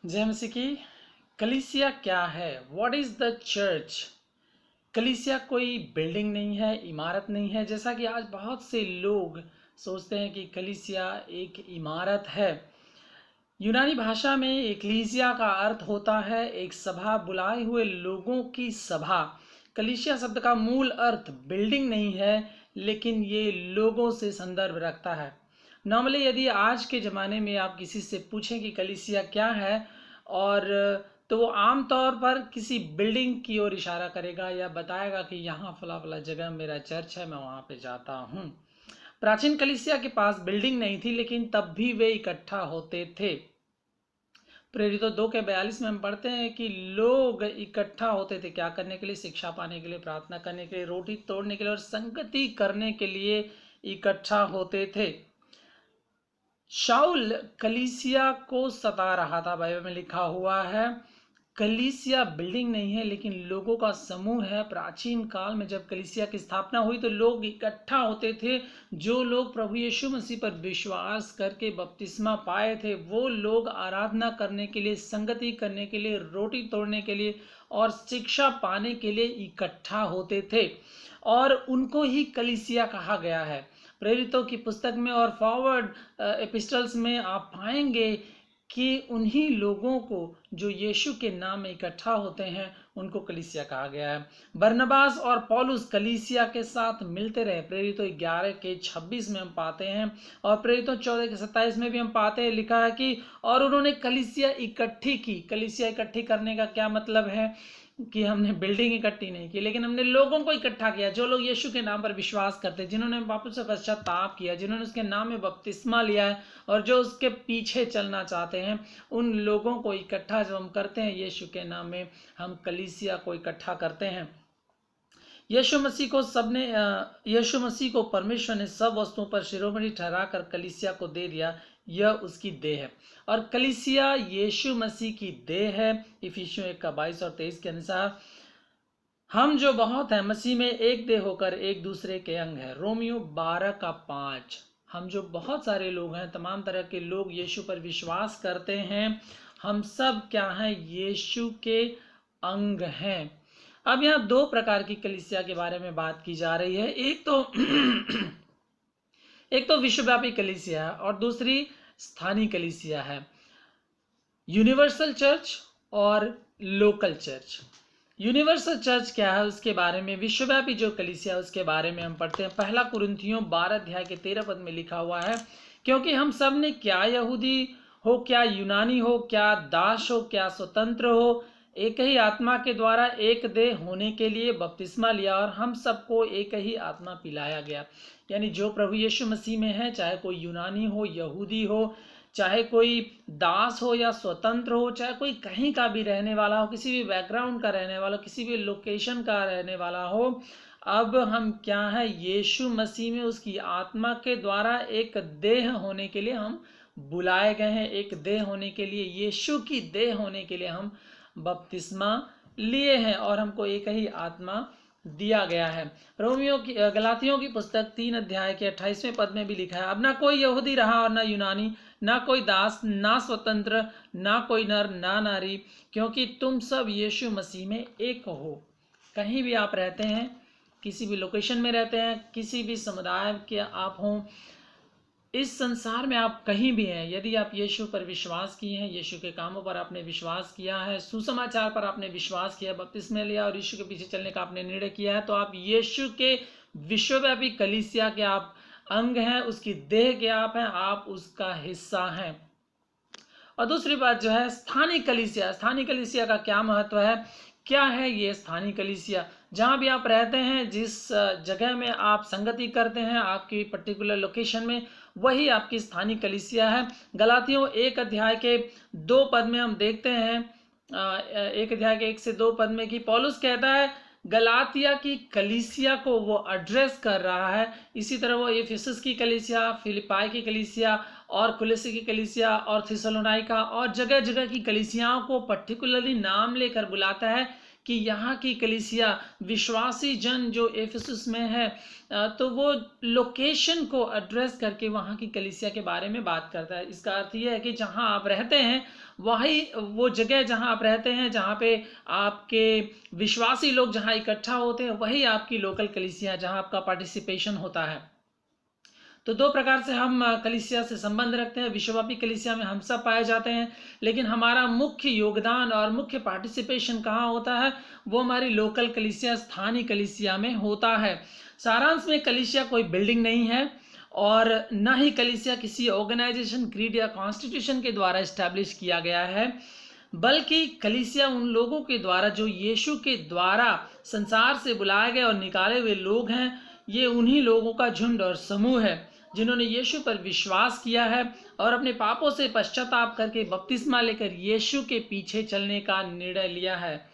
जय मसीह की। कलीसिया क्या है? What is the church? कलीसिया कोई बिल्डिंग नहीं है, इमारत नहीं है, जैसा कि आज बहुत से लोग सोचते हैं कि कलीसिया एक इमारत है। यूनानी भाषा में एक्लीसिया का अर्थ होता है एक सभा, बुलाए हुए लोगों की सभा। कलीसिया शब्द का मूल अर्थ बिल्डिंग नहीं है, लेकिन ये लोगों से संदर्भ रखता है। नॉर्मली यदि आज के ज़माने में आप किसी से पूछें कि कलीसिया क्या है, और तो वो आम तौर पर किसी बिल्डिंग की ओर इशारा करेगा या बताएगा कि यहाँ फला फला जगह मेरा चर्च है, मैं वहाँ पे जाता हूँ। प्राचीन कलीसिया के पास बिल्डिंग नहीं थी, लेकिन तब भी वे इकट्ठा होते थे। प्रेरितों 2 के 42 में हम पढ़ते हैं कि लोग इकट्ठा होते थे, क्या करने के लिए? शिक्षा पाने के लिए, प्रार्थना करने के लिए, रोटी तोड़ने के लिए और संगति करने के लिए इकट्ठा होते थे। शाऊल कलीसिया को सता रहा था, बाइबल में लिखा हुआ है। कलीसिया बिल्डिंग नहीं है, लेकिन लोगों का समूह है। प्राचीन काल में जब कलीसिया की स्थापना हुई तो लोग इकट्ठा होते थे। जो लोग प्रभु यीशु मसीह पर विश्वास करके बपतिस्मा पाए थे, वो लोग आराधना करने के लिए, संगति करने के लिए, रोटी तोड़ने के लिए और शिक्षा पाने के लिए इकट्ठा होते थे, और उनको ही कलीसिया कहा गया है। प्रेरितों की पुस्तक में और फॉरवर्ड एपिस्टल्स में आप पाएंगे कि उन्हीं लोगों को जो यीशु के नाम में इकट्ठा होते हैं, उनको कलीसिया कहा गया है। बरनबास और पौलुस कलीसिया के साथ मिलते रहे। प्रेरितों 11 के 26 में हम पाते हैं, और प्रेरितों 14 के 27 में भी हम पाते हैं, लिखा है कि और उन्होंने कलीसिया इकट्ठी की। कलीसिया इकट्ठी करने का क्या मतलब है? कि हमने बिल्डिंग इकट्ठी नहीं की, लेकिन हमने लोगों को इकट्ठा किया, जो लोग यीशु के नाम पर विश्वास करते हैं, जिन्होंने पापों से पश्चाताप किया, जिन्होंने उसके नाम में बपतिस्मा लिया है और जो उसके पीछे चलना चाहते हैं। उन लोगों को इकट्ठा जब हम करते हैं यीशु के नाम में, हम कलीसिया को इकट्ठा करते हैं। यीशु मसीह को परमेश्वर ने सब वस्तुओं पर शिरोमणि ठहराकर कलीसिया को दे दिया। यह उसकी देह है, और कलीसिया यीशु मसीह की देह है। इफिसियों 1 का 22 और 23 के अनुसार हम जो बहुत हैं मसीह में एक देह होकर एक दूसरे के अंग है। रोमियो 12 का 5। हम जो बहुत सारे लोग हैं, तमाम तरह के लोग यीशु पर विश्वास करते हैं, हम सब क्या हैं? यीशु के अंग हैं। अब यहाँ दो प्रकार की कलीसिया के बारे में बात की जा रही है। एक तो विश्वव्यापी कलीसिया है और दूसरी स्थानीय कलीसिया है। यूनिवर्सल चर्च और लोकल चर्च। यूनिवर्सल चर्च क्या है उसके बारे में, विश्वव्यापी जो कलीसिया है उसके बारे में हम पढ़ते हैं। 1 कुरिन्थियों 12 अध्याय के 13 पद में लिखा हुआ है, क्योंकि हम सब ने, क्या यहूदी हो, क्या यूनानी हो, क्या दास हो, क्या स्वतंत्र हो, एक ही आत्मा के द्वारा एक देह होने के लिए बपतिस्मा लिया, और हम सबको एक ही आत्मा पिलाया गया। यानी जो प्रभु यीशु मसीह में है, चाहे कोई यूनानी हो, यहूदी हो, चाहे कोई दास हो या स्वतंत्र हो, चाहे कोई कहीं का भी रहने वाला हो, किसी भी बैकग्राउंड का रहने वाला हो, किसी भी लोकेशन का रहने वाला हो, अब हम क्या है? यीशु मसीह में उसकी आत्मा के द्वारा एक देह होने के लिए हम बुलाए गए हैं। एक देह होने के लिए, यीशु की देह होने के लिए हम बपतिस्मा लिए हैं, और हमको एक ही आत्मा दिया गया है। गलातियों की पुस्तक 3 अध्याय के 28वें पद में भी लिखा है, अब ना कोई यहूदी रहा और ना यूनानी, ना कोई दास, ना स्वतंत्र, ना कोई नर, ना नारी, क्योंकि तुम सब यीशु मसीह में एक हो। कहीं भी आप रहते हैं, किसी भी लोकेशन में रहते हैं, किसी भी समुदाय के आप हों, इस संसार में आप कहीं भी हैं, यदि आप यीशु पर विश्वास किए हैं, यीशु के कामों पर आपने विश्वास किया है, सुसमाचार पर आपने विश्वास किया, बपतिस्मा लिया और यीशु के पीछे चलने का आपने निर्णय किया है, तो आप यीशु के विश्वव्यापी कलीसिया के आप अंग हैं, उसकी देह के आप हैं, आप उसका हिस्सा हैं। और दूसरी बात जो है स्थानीय कलीसिया। स्थानीय कलीसिया का क्या महत्व है? क्या है ये स्थानीय कलीसिया? जहाँ भी आप रहते हैं, जिस जगह में आप संगति करते हैं, आपकी पर्टिकुलर लोकेशन में, वही आपकी स्थानीय कलीसिया है। गलातियों 1 अध्याय के 2 पद में हम देखते हैं, 1 अध्याय के 1 से 2 पद में, कि पौलुस कहता है गलातिया की कलीसिया को वो एड्रेस कर रहा है। इसी तरह वो एफिसस की कलीसिया, फिलिपाई की कलीसिया और कुलिसी की कलीसिया और थिस्सलुनीका और जगह जगह की कलीसियाओं को पर्टिकुलरली नाम लेकर बुलाता है कि यहाँ की कलीसिया विश्वासी जन जो एफिसुस में है तो वो लोकेशन को एड्रेस करके वहाँ की कलीसिया के बारे में बात करता है। इसका अर्थ ये है कि जहाँ आप रहते हैं वही वो जगह जहाँ आप रहते हैं, जहाँ पे आपके विश्वासी लोग जहाँ इकट्ठा होते हैं, वही आपकी लोकल कलीसिया जहाँ आपका पार्टिसिपेशन होता है। तो दो प्रकार से हम कलीसिया से संबंध रखते हैं। विश्वव्यापी कलीसिया में हम सब पाए जाते हैं, लेकिन हमारा मुख्य योगदान और मुख्य पार्टिसिपेशन कहाँ होता है? वो हमारी लोकल कलीसिया, स्थानीय कलीसिया में होता है। सारांश में कलीसिया कोई बिल्डिंग नहीं है और न ही कलीसिया किसी ऑर्गेनाइजेशन, क्रीड या कॉन्स्टिट्यूशन के द्वारा इस्टेब्लिश किया गया है, बल्कि कलीसिया उन लोगों के द्वारा जो यीशु के द्वारा संसार से बुलाए गए और निकाले हुए लोग हैं। ये उन्हीं लोगों का झुंड और समूह है जिन्होंने यीशु पर विश्वास किया है और अपने पापों से पश्चाताप करके बपतिस्मा लेकर यीशु के पीछे चलने का निर्णय लिया है।